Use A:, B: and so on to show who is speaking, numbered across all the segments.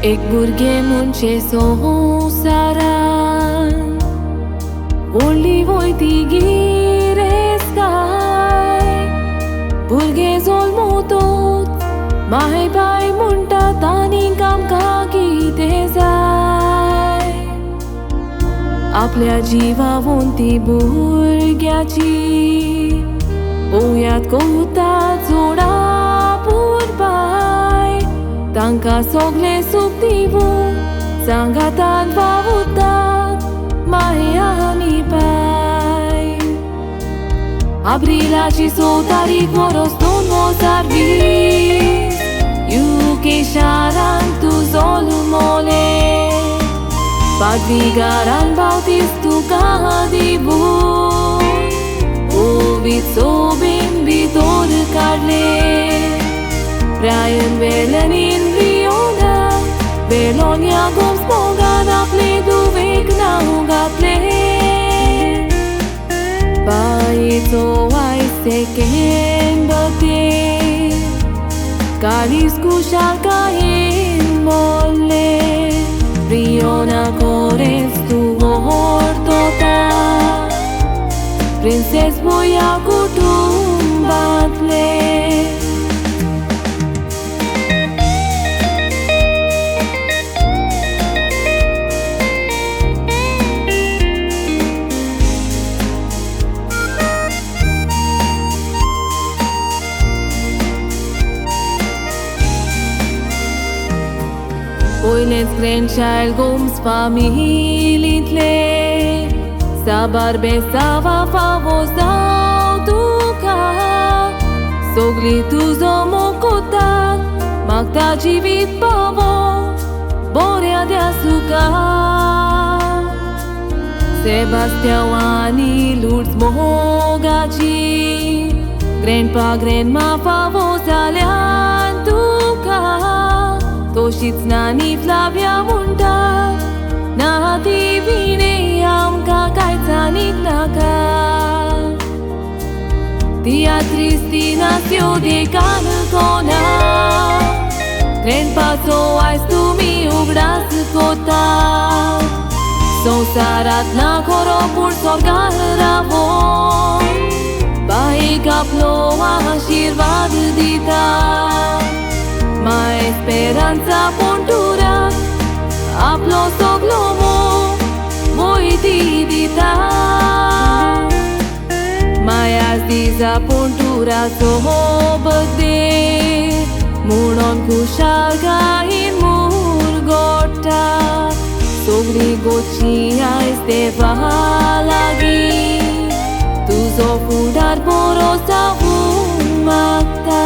A: एक भुरगें म्हणचे संवसारान व्हडली वयतीगी रेस्काय भुरगें जल्मतोच माय बाय म्हणटात आनीक आमकां कितें जाय आपल्या जिवावंती भुरग्याची पळोवयात कोतात जोडा पुरबाय तांकां सगळें सूख दिवून सांगातान वावुरतात माय आनी बाय एप्रिलाची 6 तारीख वर्स 2020 UK शारांत तूं जल्मलें पाद्रीगारान बावतीस तुका दिवून ओवीत सोबीन भितर काडलें Brian Belen in Riona Belonia goes Bogada play do wake now got play By so I second but day Kalis kushaka in molle Riona corres tu hortota Princess boya kutumbatle Poileț grandchild gomes familitle Sabar besava favozau tuka Sogli tu zomokotak Magta jivit pavo Borea de asuka Sebastiani Lourdes mogaci Grandpa grandma favozalean tuka तोशीच नानी फ्लाव्या म्हणटात ना ती विणे आमकां कांयच आनीक नाका Cristina de Canacona Grandpaso आयज तुमी उगडास कोतात संवसारांत ना खरो पूण स्वर्गार रावोन बायेक आपलो आशिर्वाद दिता Ma speranța pontura Aplo soglomo Moiti dita Mai aziza pontura Sohobade Munon kushalga in murgota Sogli gochia este vahalagi Tuzo fundar borosa umakta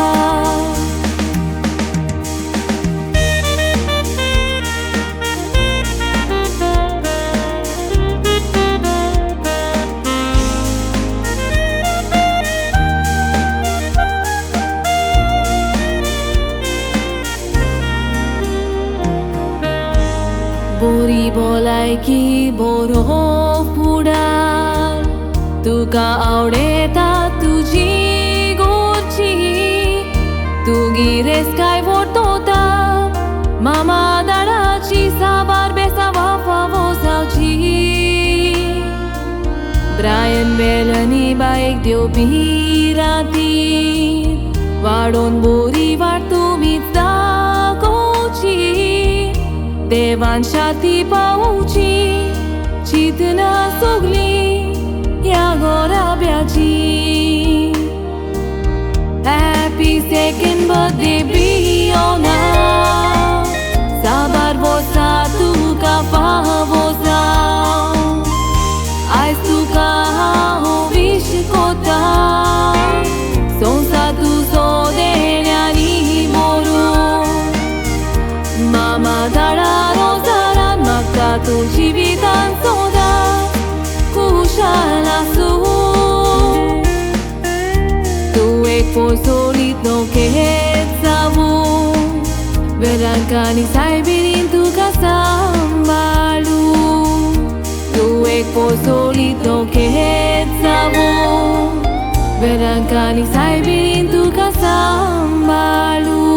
A: बोरी बोलायकी बरो फुडार तुका आवडेता तुजी गोरची तुगी रेस्काय वोटोता मामा दाडाची साबार बेसावा फावोसावची ब्रायन बेलनी बायक देव बिराती वाडोन बोरी वाट तुमीच दाखोवची देवान शांती पावोवची चिंतना सगळी ह्या गोराब्याची हॅपी सेकंड बर्थडे बियोना साबार बोसा तुका फावोसा आयज तुका हांव विश कोता संवसार तुजो देण्यानी मोरू मामा दाडा तू जिवितान सोदा कुशाल आसूं तूं एक पोसोलीत नौकेत जावूं वेरांकांनी सायबीणीन तुका सांबाळूं तूं एक पोसोलीत नौकेत जावूं वेरांकांनी सायबीणीन तुका सांबाळूं